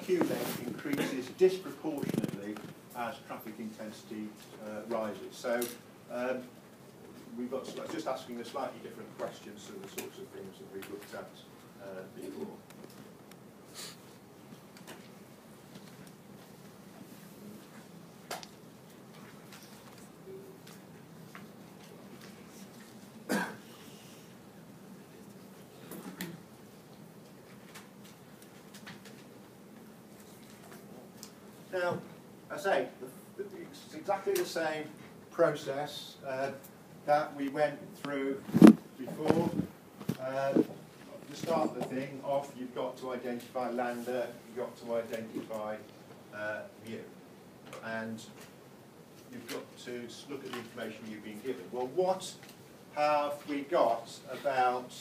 queue length increases disproportionately as traffic intensity rises. So we've got just asking a slightly different questions to the sorts of things that we've looked at before. Now, I say, it's exactly the same process that we went through before. To start the thing off, you've got to identify lambda, you've got to identify mu. And you've got to look at the information you've been given. Well, what have we got about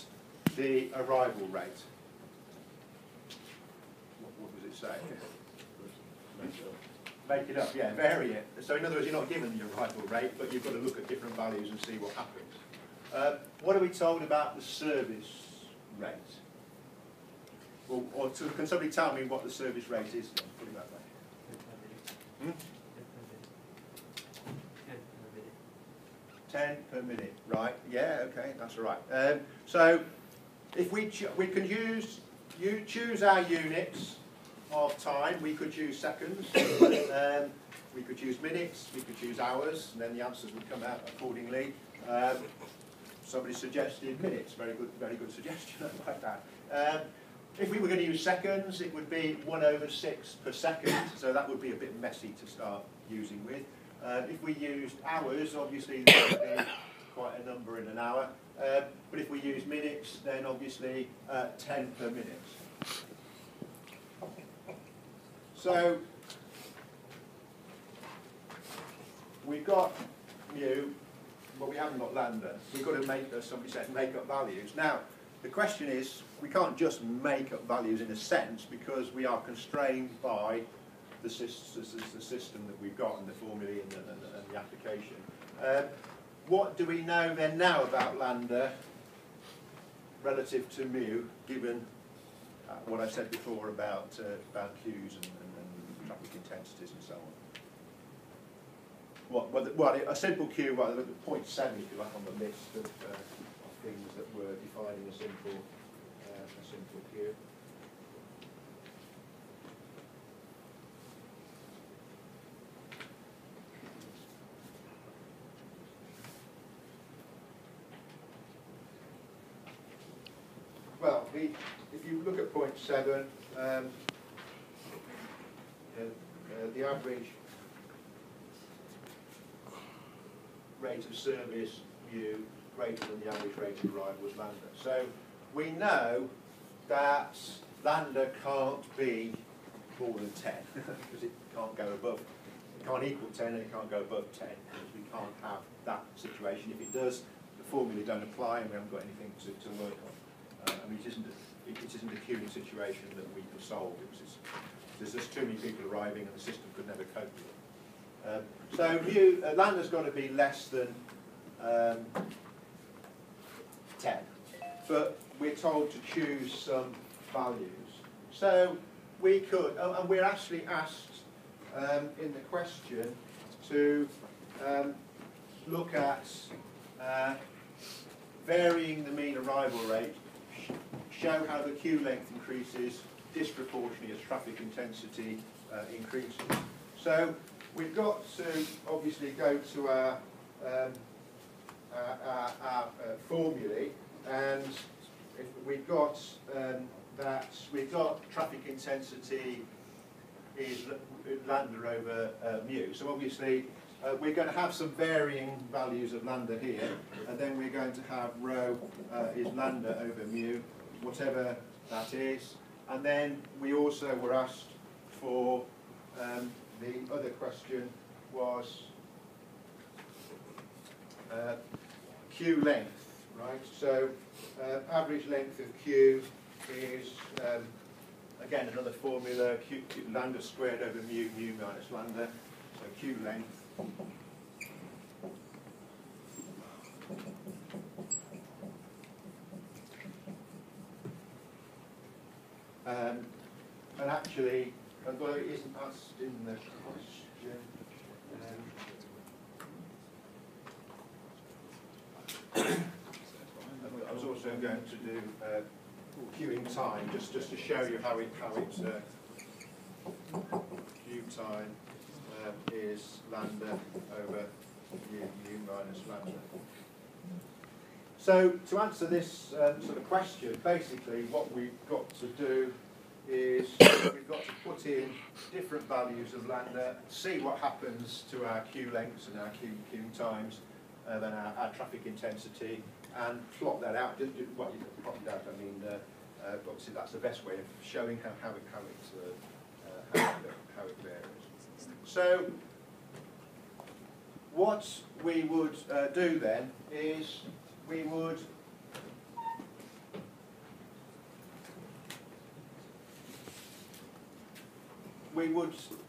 the arrival rate? What does it say? Make it up, yeah, vary it. So in other words, you're not given the arrival rate, but you've got to look at different values and see what happens. What are we told about the service rate? Well, can somebody tell me what the service rate is? Put it that way. 10 per minute, right? Yeah, okay, that's all right. So if we can choose our units of time. We could use seconds, we could use minutes, we could use hours, and then the answers would come out accordingly. Somebody suggested minutes, very good suggestion, I like that. If we were going to use seconds, it would be 1/6 per second, so that would be a bit messy to start using with. If we used hours, obviously there would be quite a number in an hour, but if we use minutes, then obviously 10 per minute. So we've got mu, but we haven't got lambda. We've got to make, as somebody said, make up values. Now, the question is, we can't just make up values in a sense because we are constrained by the system that we've got and the formulae and the application. What do we know then now about lambda relative to mu, given what I said before about queues and traffic intensities and so on? Well, a simple queue, well, 0.7 if you like on the list of things that were defining a simple queue. Well, if you look at 0.7, the average rate of service mu greater than the average rate of arrival was lambda. So we know that lambda can't be more than 10 because it can't go above, it can't equal 10 and it can't go above 10 because we can't have that situation. If it does, the formulae don't apply and we haven't got anything to work on. I mean, it isn't a queuing situation that we can solve. There's just too many people arriving and the system could never cope with it. So lambda's got to be less than 10, but we're told to choose some values. So we could, and we're actually asked in the question to look at varying the mean arrival rate, show how the queue length increases disproportionately as traffic intensity increases. So we've got to obviously go to our formulae, and if we've got traffic intensity is lambda over mu. So obviously we're going to have some varying values of lambda here, and then we're going to have rho is lambda over mu, whatever that is. And then we also were asked for, the other question was queue length, right? So average length of queue is, again, another formula, lambda squared over mu, mu minus lambda, so queue length. And actually, although it isn't asked in the question. I was also going to do queuing time, just to show you how it queue time is lambda over u minus lambda. So to answer this sort of question, basically what we've got to do is we've got to put in different values of lambda, see what happens to our queue lengths and our queuing times, then our traffic intensity, and plot that out. Well, you can plot it out. I mean, obviously that's the best way of showing how it varies. So what we would do then is we would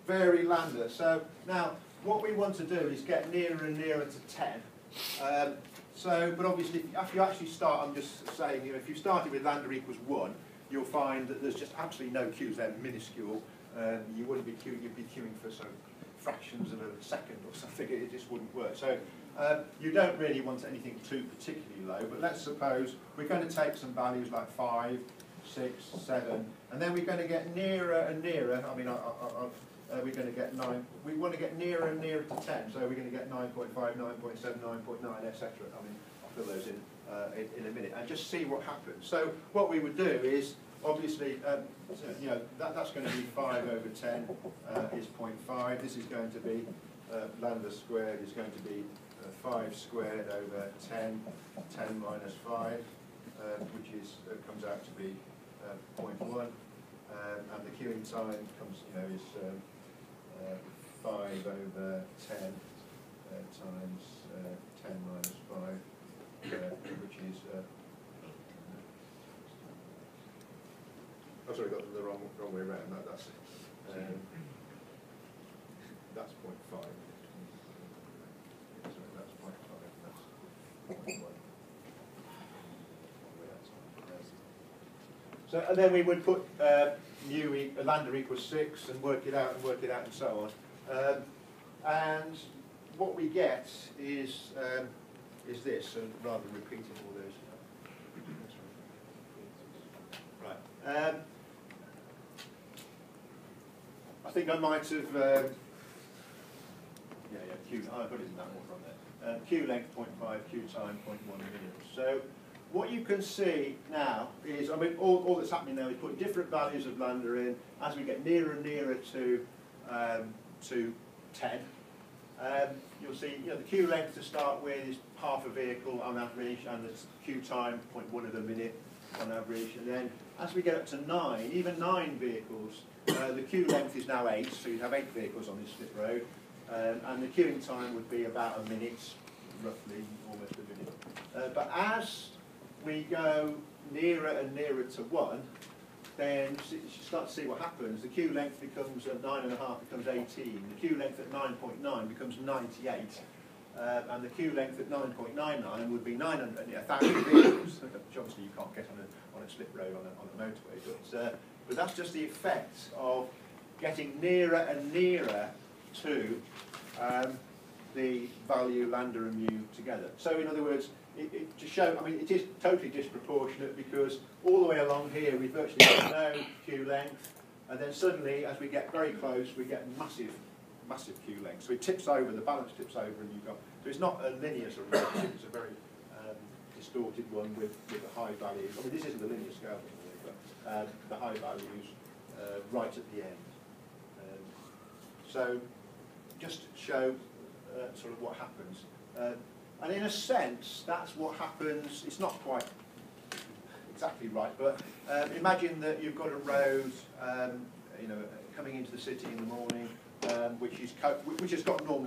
vary lambda. So now what we want to do is get nearer and nearer to 10. But obviously if you actually start, I'm just saying, if you started with lambda equals 1, you'll find that there's just absolutely no queues there, minuscule. You wouldn't be queuing, you'd be queuing for sort of fractions of a second or something. It just wouldn't work. So you don't really want anything too particularly low, but let's suppose we're going to take some values like 5, 6, 7, and then we're going to get nearer and nearer. I mean, we're going to get 9. We want to get nearer and nearer to 10, so we're going to get 9.5, 9.7, 9.9, etc. I mean, I'll fill those in a minute, and just see what happens. So what we would do is, obviously, that's going to be 5 over 10 is 0.5. This is going to be lambda squared is going to be 5 squared over 10, 10 minus 5, which is comes out to be 0.1, and the queuing time comes, is 5 over 10 times 10 minus 5, which is oh, sorry, got the wrong way around. That's 0.5. Sorry, that's 0.5. That's 0.1. So, and then we would put lambda equals 6 and work it out and so on. And what we get is this, and rather than repeating all those. Right. I think I might have. Q. I put it in that order on there. Q length 0.5, Q time 0.1 minutes. So what you can see now is, I mean, all that's happening now is putting different values of lambda in as we get nearer and nearer to 10. You'll see, the queue length to start with is half a vehicle on average, and the queue time 0.1 of a minute on average. And then as we get up to 9, even 9 vehicles, the queue length is now 8, so you'd have 8 vehicles on this slip road. And the queuing time would be about a minute, roughly, almost a minute. But as we go nearer and nearer to 1, then you start to see what happens. The queue length becomes at 9.5 becomes 18. The queue length at 9.9 becomes 98. And the queue length at 9.99 would be 1,000 vehicles, which obviously you can't get on a slip road on a motorway. But that's just the effect of getting nearer and nearer to the value lambda and mu together. So in other words, to show, I mean, it is totally disproportionate because all the way along here we virtually got no queue length, and then suddenly as we get very close we get massive queue length. So it tips over, the balance tips over, and you've got, so it's not a linear sort of relationship, it's a very distorted one with the high values. I mean, this isn't a linear scale, but the high values right at the end. So just to show sort of what happens. And in a sense, that's what happens. It's not quite exactly right, but imagine that you've got a road, coming into the city in the morning, which has got normal